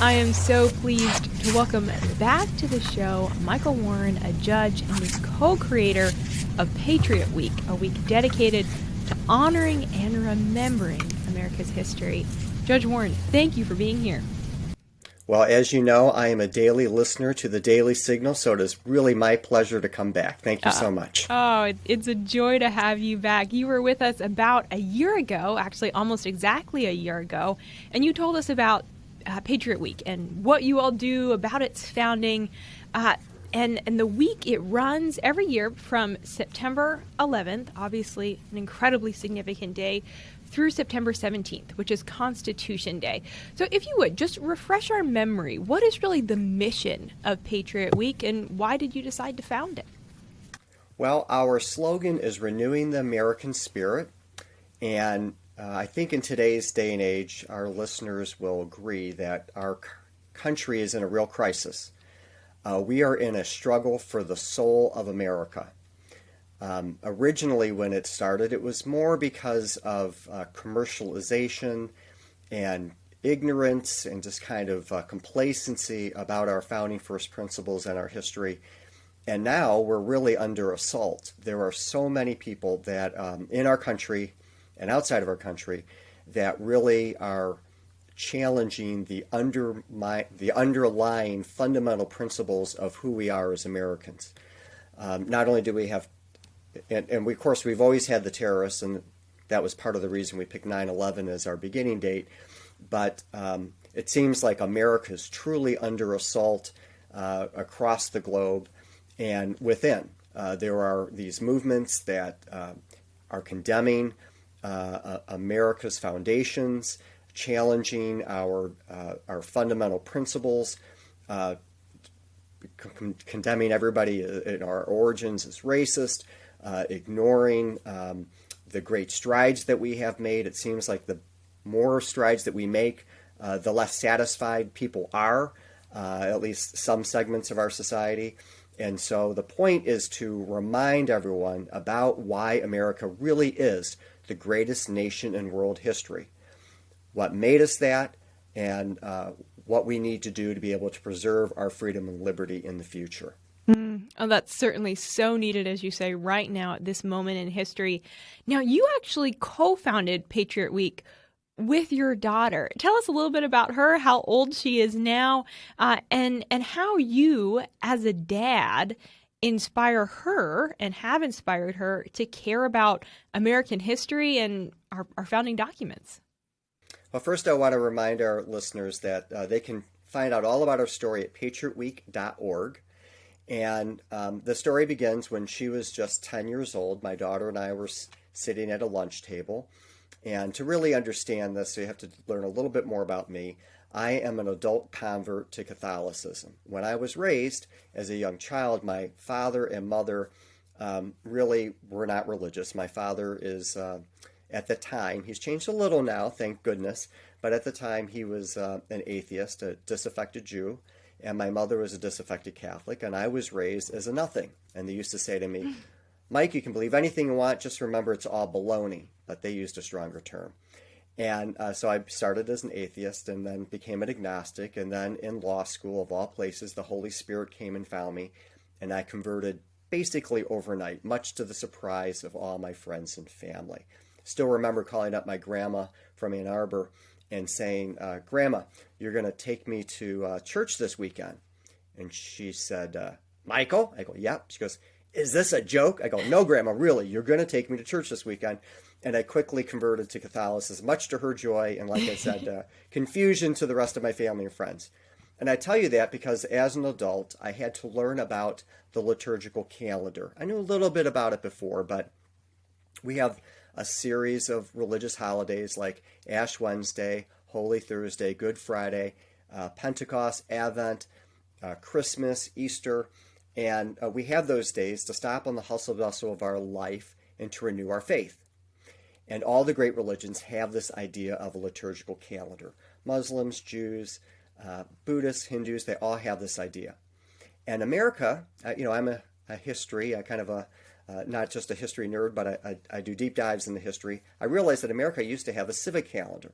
I am so pleased to welcome back to the show Michael Warren, a judge and the co-creator of Patriot Week, a week dedicated to honoring and remembering America's history. Judge Warren, thank you for being here. Well, as you know, I am a daily listener to the Daily Signal, so it is really my pleasure to come back. Thank you so much. It's a joy to have you back. You were with us about a year ago, actually almost exactly a year ago, and you told us about Patriot Week and what you all do about its founding. And the week, it runs every year from September 11th, obviously an incredibly significant day, through September 17th, which is Constitution Day. So if you would, just refresh our memory. What is really the mission of Patriot Week, and why did you decide to found it? Well, our slogan is renewing the American spirit, and I think in today's day and age, our listeners will agree that our country is in a real crisis. We are in a struggle for the soul of America. Originally, when it started, it was more because of commercialization and ignorance and just kind of complacency about our founding first principles and our history. And now we're really under assault. There are so many people that in our country and outside of our country that really are challenging the underlying fundamental principles of who we are as Americans. Not only do we have, and we, of course, we've always had the terrorists, and that was part of the reason we picked 9/11 as our beginning date, but it seems like America is truly under assault across the globe and within. There are these movements that are condemning America's foundations, challenging our fundamental principles, condemning everybody in our origins as racist, ignoring the great strides that we have made. It seems like the more strides that we make, the less satisfied people are, at least some segments of our society. And so the point is to remind everyone about why America really is the greatest nation in world history, what made us that, and what we need to do to be able to preserve our freedom and liberty in the future. Oh, that's certainly so needed, as you say, right now at this moment in history. Now, you actually co-founded Patriot Week with your daughter. Tell us a little bit about her, how old she is now, and how you, as a dad, inspire her and have inspired her to care about American history and our founding documents. Well, first I want to remind our listeners that they can find out all about our story at patriotweek.org. And the story begins when she was just 10 years old. My daughter and I were sitting at a lunch table. And to really understand this, you have to learn a little bit more about me. I am an adult convert to Catholicism. When I was raised as a young child, my father and mother really were not religious. My father is, at the time, he's changed a little now, thank goodness, but at the time he was an atheist, a disaffected Jew, and my mother was a disaffected Catholic, and I was raised as a nothing. And they used to say to me, Mike, you can believe anything you want, just remember it's all baloney, but they used a stronger term. And so I started as an atheist and then became an agnostic. And then in law school, of all places, the Holy Spirit came and found me. And I converted basically overnight, much to the surprise of all my friends and family. Still remember calling up my grandma from Ann Arbor and saying, Grandma, you're going to take me to church this weekend. And she said, Michael? I go, yep. She goes, is this a joke? I go, no, Grandma, really, you're going to take me to church this weekend. And I quickly converted to Catholicism, much to her joy, and like I said, confusion to the rest of my family and friends. And I tell you that because as an adult, I had to learn about the liturgical calendar. I knew a little bit about it before, but we have a series of religious holidays like Ash Wednesday, Holy Thursday, Good Friday, Pentecost, Advent, Christmas, Easter, and we have those days to stop on the hustle bustle of our life and to renew our faith. And all the great religions have this idea of a liturgical calendar. Muslims, Jews, Buddhists, Hindus, they all have this idea. And America, I'm a history, not just a history nerd, but I do deep dives into history. I realized that America used to have a civic calendar,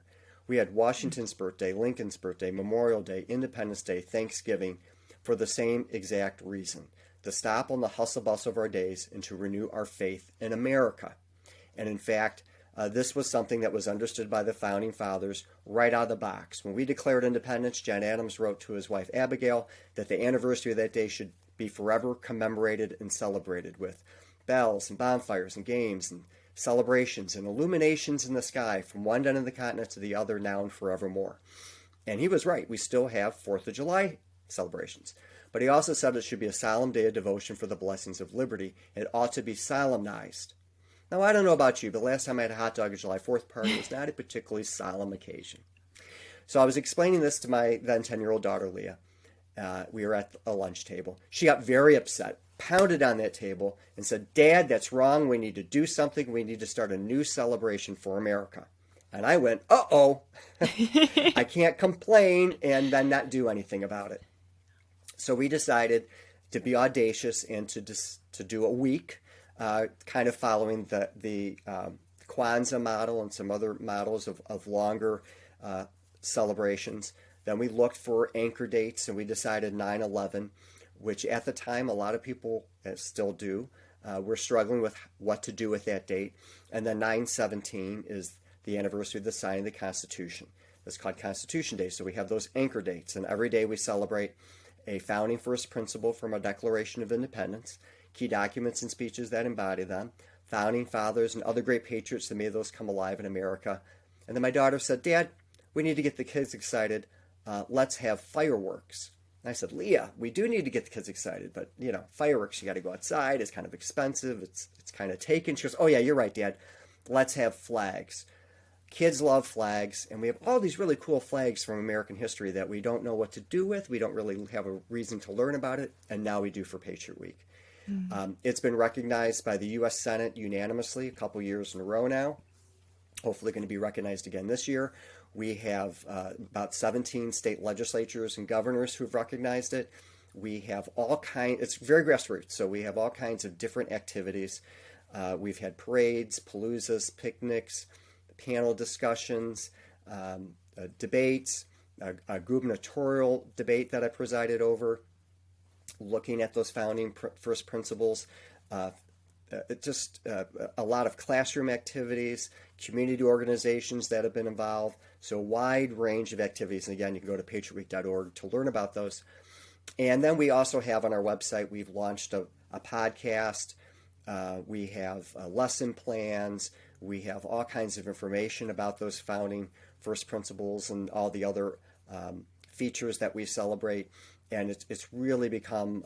We had Washington's birthday, Lincoln's birthday, Memorial Day, Independence Day, Thanksgiving, for the same exact reason, to stop on the hustle bustle of our days and to renew our faith in America. And in fact, this was something that was understood by the Founding Fathers right out of the box. When we declared independence, John Adams wrote to his wife Abigail that the anniversary of that day should be forever commemorated and celebrated with bells and bonfires and games and celebrations and illuminations in the sky from one end of the continent to the other, now and forevermore. And he was right. We still have 4th of July celebrations. But he also said it should be a solemn day of devotion for the blessings of liberty. It ought to be solemnized. Now, I don't know about you, but last time I had a hot dog at July 4th party was not a particularly solemn occasion. So I was explaining this to my then 10-year-old daughter, Leah. We were at a lunch table. She got very upset, pounded on that table, and said, "Dad, that's wrong. We need to do something. We need to start a new celebration for America." And I went, uh-oh, I can't complain and then not do anything about it. So we decided to be audacious and to do a week, kind of following the Kwanzaa model and some other models of longer celebrations. Then we looked for anchor dates, and we decided 9/11, which at the time a lot of people still do. We're struggling with what to do with that date. And then 9/17 is the anniversary of the signing of the Constitution. It's called Constitution Day. So we have those anchor dates, and every day we celebrate a founding first principle from our Declaration of Independence, key documents and speeches that embody them, founding fathers and other great patriots that made those come alive in America. And then my daughter said, "Dad, we need to get the kids excited. Let's have fireworks." And I said, "Leah, we do need to get the kids excited, but fireworks, you got to go outside. It's kind of expensive. It's kind of taken." She goes, "Oh yeah, you're right, Dad. Let's have flags." Kids love flags, and we have all these really cool flags from American history that we don't know what to do with. We don't really have a reason to learn about it, and now we do for Patriot Week. Mm-hmm. It's been recognized by the U.S. Senate unanimously a couple years in a row now. Hopefully going to be recognized again this year. We have about 17 state legislatures and governors who've recognized it. We have it's very grassroots, so we have all kinds of different activities. We've had parades, paloozas, picnics, panel discussions, debates, a gubernatorial debate that I presided over, looking at those founding first principles, just a lot of classroom activities, community organizations that have been involved, so a wide range of activities. And again, you can go to patriotweek.org to learn about those. And then we also have on our website, we've launched a podcast. We have lesson plans. We have all kinds of information about those founding first principles and all the other features that we celebrate. And it's really become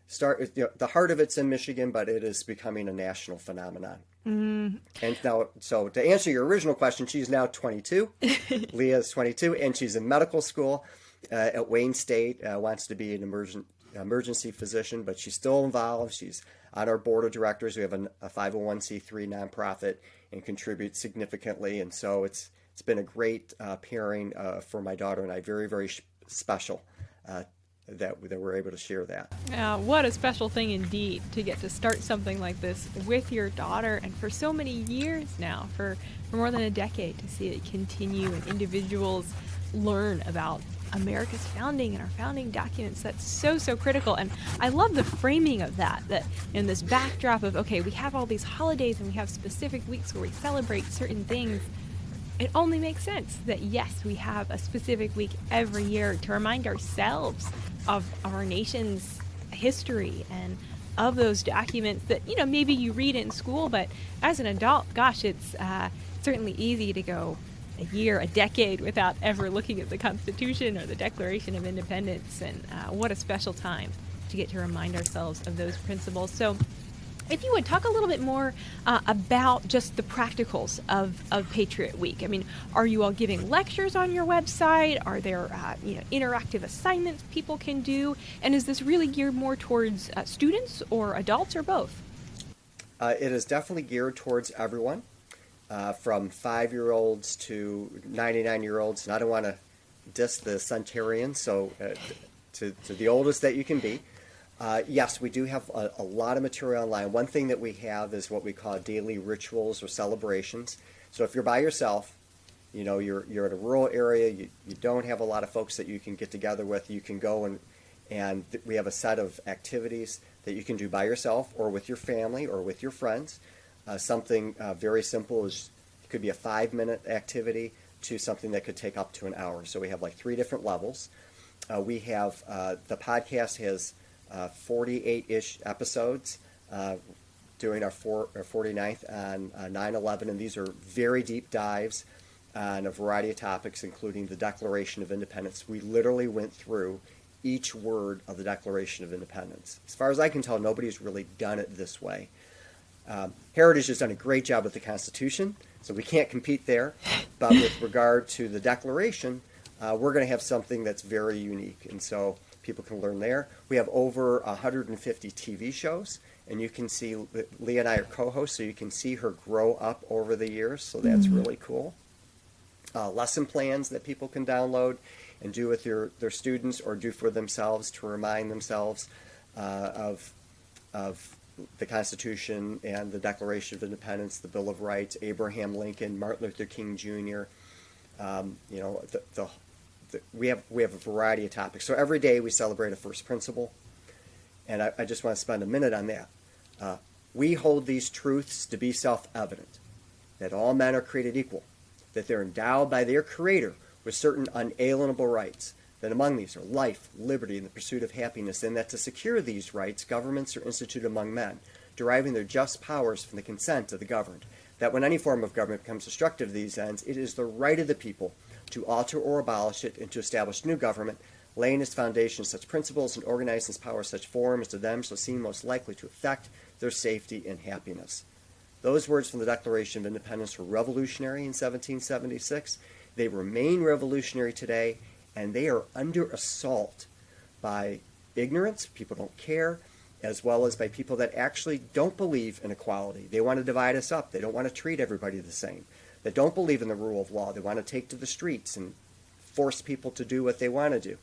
the heart of it's in Michigan, but it is becoming a national phenomenon. Mm. And now, so to answer your original question, she's now 22. Leah is 22, and she's in medical school at Wayne State. Wants to be an emergency physician, but she's still involved. She's on our board of directors. We have a 501c3 nonprofit and contributes significantly. And so it's been a great pairing for my daughter and I. Very, very special that we're able to share that. What a special thing indeed to get to start something like this with your daughter, and for so many years now, for more than a decade, to see it continue and individuals learn about America's founding and our founding documents. That's so critical. And I love the framing of that in this backdrop of, okay, we have all these holidays and we have specific weeks where we celebrate certain things. It only makes sense that, yes, we have a specific week every year to remind ourselves of our nation's history and of those documents that, maybe you read in school, but as an adult, gosh, it's certainly easy to go a year, a decade without ever looking at the Constitution or the Declaration of Independence. And what a special time to get to remind ourselves of those principles. So if you would talk a little bit more about just the practicals of Patriot Week. I mean, are you all giving lectures on your website? Are there interactive assignments people can do? And is this really geared more towards students or adults or both? It is definitely geared towards everyone, from 5-year-olds to 99-year-olds. And I don't want to diss the centenarians, so to the oldest that you can be. Yes, we do have a lot of material online. One thing that we have is what we call daily rituals or celebrations. So if you're by yourself, you're in a rural area, you don't have a lot of folks that you can get together with. You can go and we have a set of activities that you can do by yourself or with your family or with your friends. Something very simple is it could be a 5-minute activity to something that could take up to an hour. So we have like 3 different levels. We have the podcast has 48-ish episodes. Doing our 49th on 9/11, and these are very deep dives on a variety of topics, including the Declaration of Independence. We literally went through each word of the Declaration of Independence. As far as I can tell, nobody's really done it this way. Heritage has done a great job with the Constitution, so we can't compete there. But with regard to the Declaration, we're going to have something that's very unique, and so people can learn there. We have over 150 TV shows, and you can see Leah and I are co-hosts, so you can see her grow up over the years, so that's really cool. Lesson plans that people can download and do with their students or do for themselves to remind themselves of the Constitution and the Declaration of Independence, the Bill of Rights, Abraham Lincoln, Martin Luther King Jr. We have a variety of topics. So every day we celebrate a first principle, and I just want to spend a minute on that. We hold these truths to be self-evident, that all men are created equal, that they're endowed by their Creator with certain unalienable rights, that among these are life, liberty, and the pursuit of happiness, and that to secure these rights, governments are instituted among men, deriving their just powers from the consent of the governed, that when any form of government becomes destructive of these ends, it is the right of the people to alter or abolish it and to establish new government, laying its foundation such principles and organizing its power such form as to them shall seem most likely to affect their safety and happiness. Those words from the Declaration of Independence were revolutionary in 1776. They remain revolutionary today, and they are under assault by ignorance, people don't care, as well as by people that actually don't believe in equality. They want to divide us up. They don't want to treat everybody the same. They don't believe in the rule of law. They want to take to the streets and force people to do what they want to do.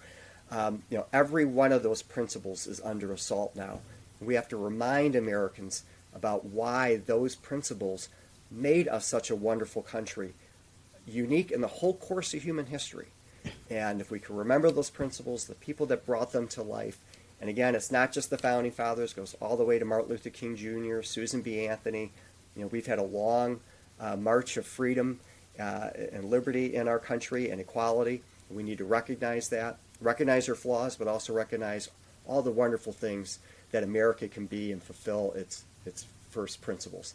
Every one of those principles is under assault now. We have to remind Americans about why those principles made us such a wonderful country, unique in the whole course of human history. And if we can remember those principles, the people that brought them to life, and again, it's not just the Founding Fathers, it goes all the way to Martin Luther King Jr., Susan B. Anthony. We've had a long march of freedom and liberty in our country and equality. We need to recognize that, recognize our flaws, but also recognize all the wonderful things that America can be and fulfill its first principles.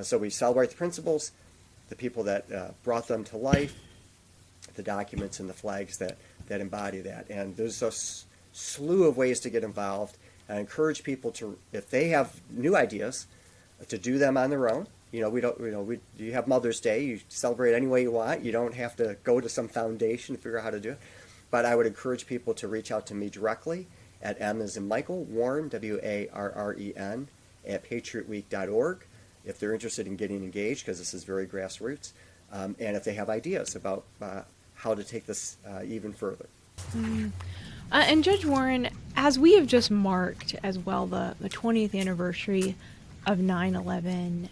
So we celebrate the principles, the people that brought them to life, the documents and the flags that embody that. And there's a slew of ways to get involved. I encourage people to, if they have new ideas, to do them on their own. You have Mother's Day. You celebrate any way you want. You don't have to go to some foundation to figure out how to do it. But I would encourage people to reach out to me directly at M as in Michael, Warren, WARREN, at patriotweek.org if they're interested in getting engaged, because this is very grassroots, and if they have ideas about how to take this even further. And Judge Warren, as we have just marked as well the 20th anniversary of 9/11,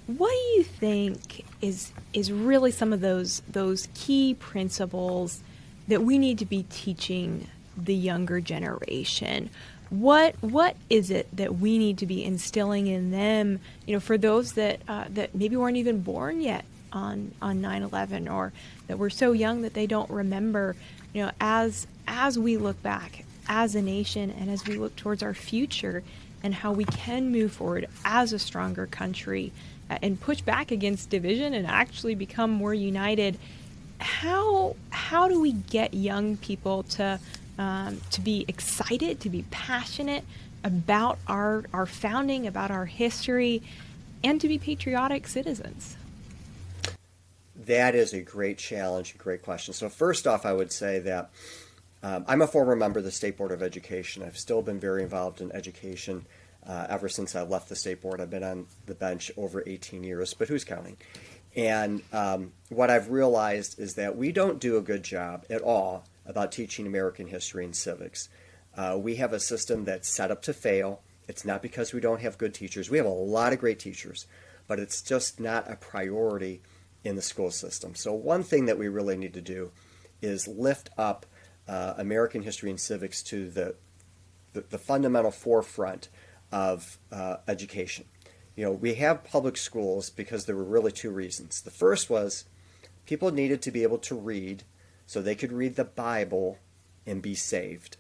what do you think is really some of those key principles that we need to be teaching the younger generation? What is it that we need to be instilling in them? For those that maybe weren't even born yet on 9/11, or that were so young that they don't remember. As we look back as a nation and as we look towards our future and how we can move forward as a stronger country and push back against division and actually become more united, how do we get young people to be excited, to be passionate about our founding, about our history, and to be patriotic citizens? That is a great challenge, a great question. So first off, I would say that I'm a former member of the State Board of Education. I've still been very involved in education ever since I left the State Board. I've been on the bench over 18 years, but who's counting? And what I've realized is that we don't do a good job at all about teaching American history and civics. We have a system that's set up to fail. It's not because we don't have good teachers. We have a lot of great teachers, but it's just not a priority in the school system. So one thing that we really need to do is lift up American history and civics to the fundamental forefront of education. We have public schools because there were really two reasons. The first was people needed to be able to read so they could read the Bible and be saved.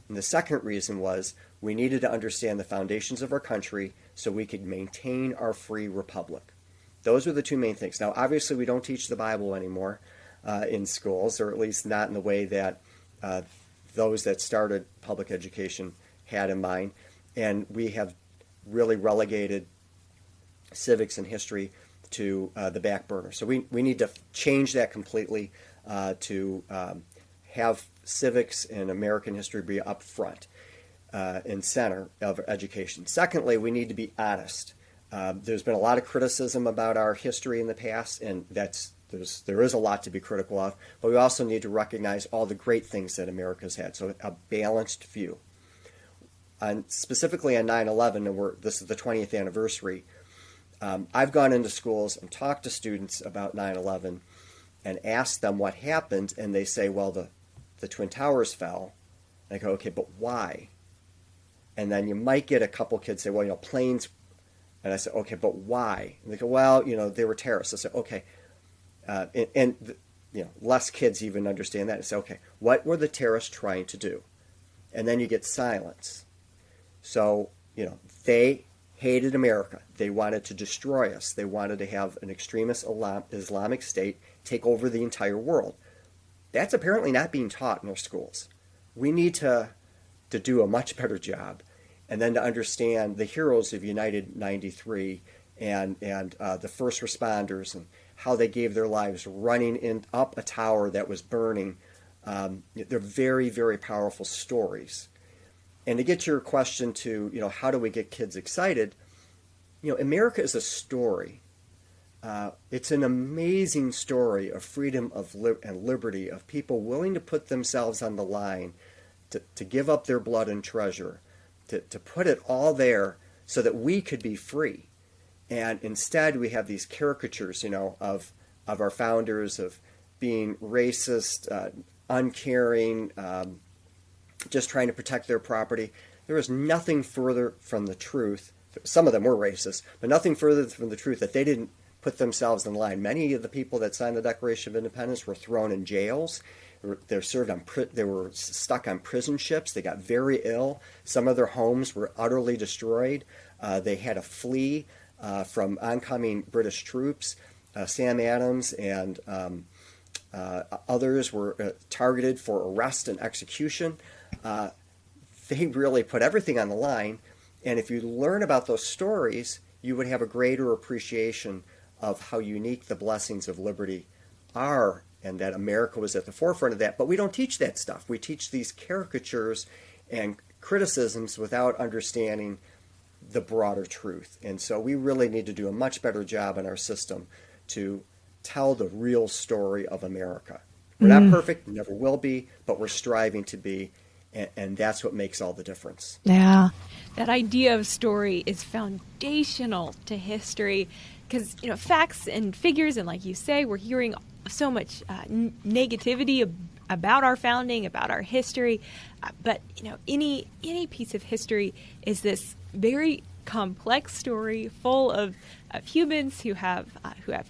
And the second reason was we needed to understand the foundations of our country so we could maintain our free republic. Those were the two main things. Now, obviously, we don't teach the Bible anymore in schools, or at least not in the way that those that started public education had in mind. And we have really relegated civics and history to the back burner. So we need to change that completely to have civics and American history be up front and center of education. Secondly, we need to be honest. There's been a lot of criticism about our history in the past, and there is a lot to be critical of, but we also need to recognize all the great things that America's had, so a balanced view. Specifically on 9/11, and this is the 20th anniversary, I've gone into schools and talked to students about 9/11 and asked them what happened, and they say, well, the Twin Towers fell. And I go, okay, but why? And then you might get a couple kids say, well, planes. And I said, okay, but why? And they go, well, they were terrorists. I said, okay. Less kids even understand that. I say, okay, what were the terrorists trying to do? And then you get silence. So, they hated America. They wanted to destroy us. They wanted to have an extremist Islamic State take over the entire world. That's apparently not being taught in our schools. We need to do a much better job, and then to understand the heroes of United 93 and the first responders and how they gave their lives running up a tower that was burning. They're very, very powerful stories. And to get your question to, how do we get kids excited? America is a story. It's an amazing story of freedom and liberty, of people willing to put themselves on the line, to give up their blood and treasure, to put it all there so that we could be free. And instead we have these caricatures, of our founders, of being racist, uncaring, just trying to protect their property. There is nothing further from the truth. Some of them were racist, but nothing further from the truth that they didn't put themselves in line. Many of the people that signed the Declaration of Independence were thrown in jails. They were stuck on prison ships. They got very ill. Some of their homes were utterly destroyed. They had to flee from oncoming British troops. Sam Adams and others were targeted for arrest and execution. They really put everything on the line. And if you learn about those stories, you would have a greater appreciation of how unique the blessings of liberty are, and that America was at the forefront of that. But we don't teach that stuff. We teach these caricatures and criticisms without understanding the broader truth. And so we really need to do a much better job in our system to tell the real story of America. We're not perfect, never will be, but we're striving to be. And that's what makes all the difference. Yeah. That idea of story is foundational to history because, facts and figures, and like you say, we're hearing so much negativity about our founding, about our history. But, any piece of history is this very complex story full of humans who have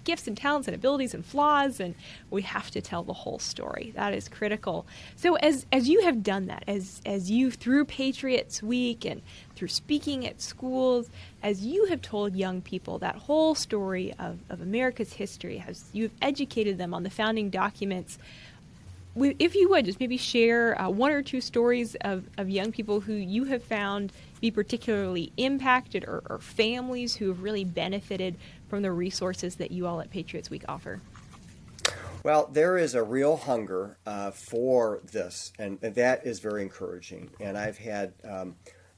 gifts and talents and abilities and flaws, and we have to tell the whole story. That is critical. So as you have done that, as you through Patriots Week and through speaking at schools, as you have told young people that whole story of America's history, as you've educated them on the founding documents, if you would just maybe share one or two stories of young people who you have found be particularly impacted, or families who have really benefited from the resources that you all at Patriots Week offer. Well, there is a real hunger for this, and that is very encouraging. And I've had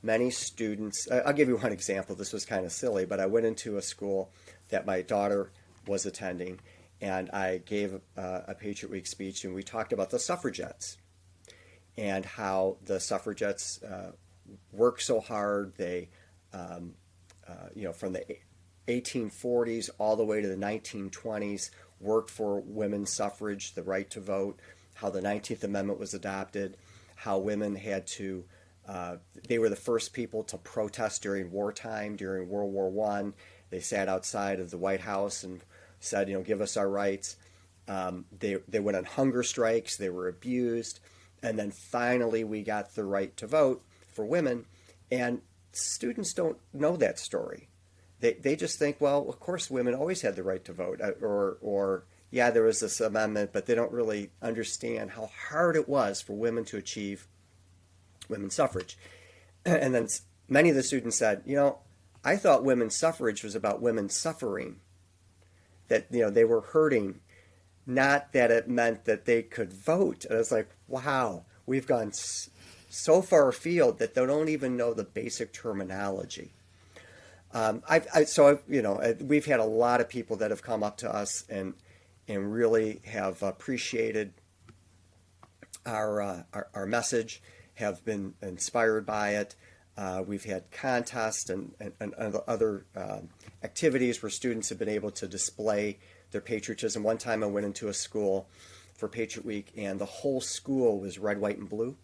many students. I'll give you one example. This was kind of silly, but I went into a school that my daughter was attending, and I gave a Patriot Week speech, and we talked about the suffragettes and how the suffragettes worked so hard. They, from the 1840s all the way to the 1920s, worked for women's suffrage, the right to vote, how the 19th Amendment was adopted, how women had to, they were the first people to protest during wartime, during World War I. They sat outside of the White House and said, give us our rights. They went on hunger strikes, they were abused, and then finally we got the right to vote for women. And students don't know that story. They just think, well, of course women always had the right to vote, or yeah, there was this amendment, but they don't really understand how hard it was for women to achieve women's suffrage. And then many of the students said, I thought women's suffrage was about women suffering, that they were hurting, not that it meant that they could vote. And I was like, wow, we've gone so far afield that they don't even know the basic terminology. We've had a lot of people that have come up to us and really have appreciated our message, have been inspired by it. We've had contests and other activities where students have been able to display their patriotism. One time I went into a school for Patriot Week, and the whole school was red, white, and blue,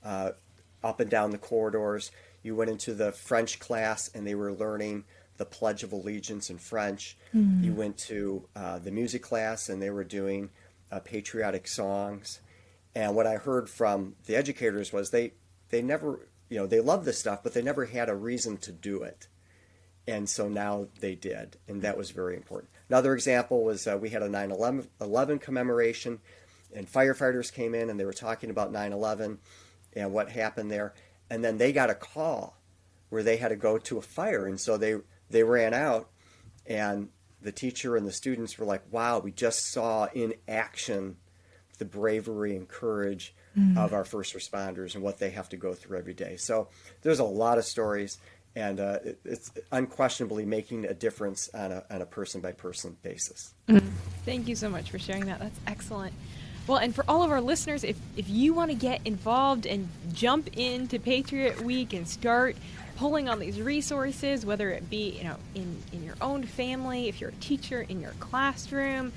up and down the corridors. You went into the French class, and they were learning the Pledge of Allegiance in French. Mm. You went to the music class, and they were doing patriotic songs. And what I heard from the educators was they never, they loved this stuff, but they never had a reason to do it. And so now they did, and that was very important. Another example was we had a 9/11 commemoration, and firefighters came in, and they were talking about 9/11 and what happened there. And then they got a call where they had to go to a fire, and so they ran out, and the teacher and the students were like, wow, we just saw in action the bravery and courage of our first responders and what they have to go through every day. So there's a lot of stories, and it's unquestionably making a difference on a person-by-person basis. Thank you so much for sharing that. That's excellent. Well, and for all of our listeners, if you want to get involved and jump into Patriot Week and start pulling on these resources, whether it be in your own family, if you're a teacher in your classroom,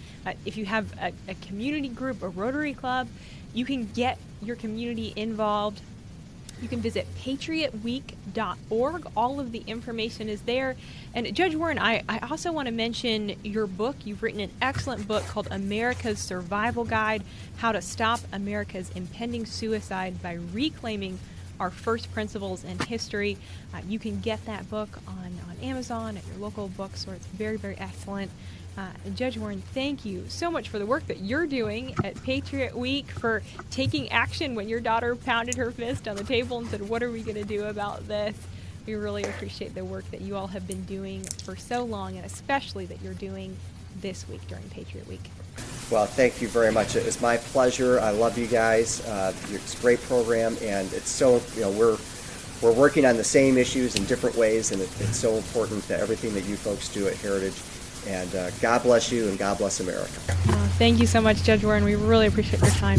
if you have a community group, a Rotary Club, you can get your community involved. You can visit patriotweek.org. All of the information is there. And Judge Warren, I also want to mention your book. You've written an excellent book called America's Survival Guide, How to Stop America's Impending Suicide by Reclaiming Our First Principles in History. You can get that book on Amazon, at your local bookstore. It's very, very excellent. And Judge Warren, thank you so much for the work that you're doing at Patriot Week, for taking action when your daughter pounded her fist on the table and said, what are we going to do about this? We really appreciate the work that you all have been doing for so long, and especially that you're doing this week during Patriot Week. Well, thank you very much. It's my pleasure. I love you guys. It's a great program, and it's so, we're working on the same issues in different ways, and it's so important that everything that you folks do at Heritage. And God bless you, and God bless America. Thank you so much, Judge Warren. We really appreciate your time.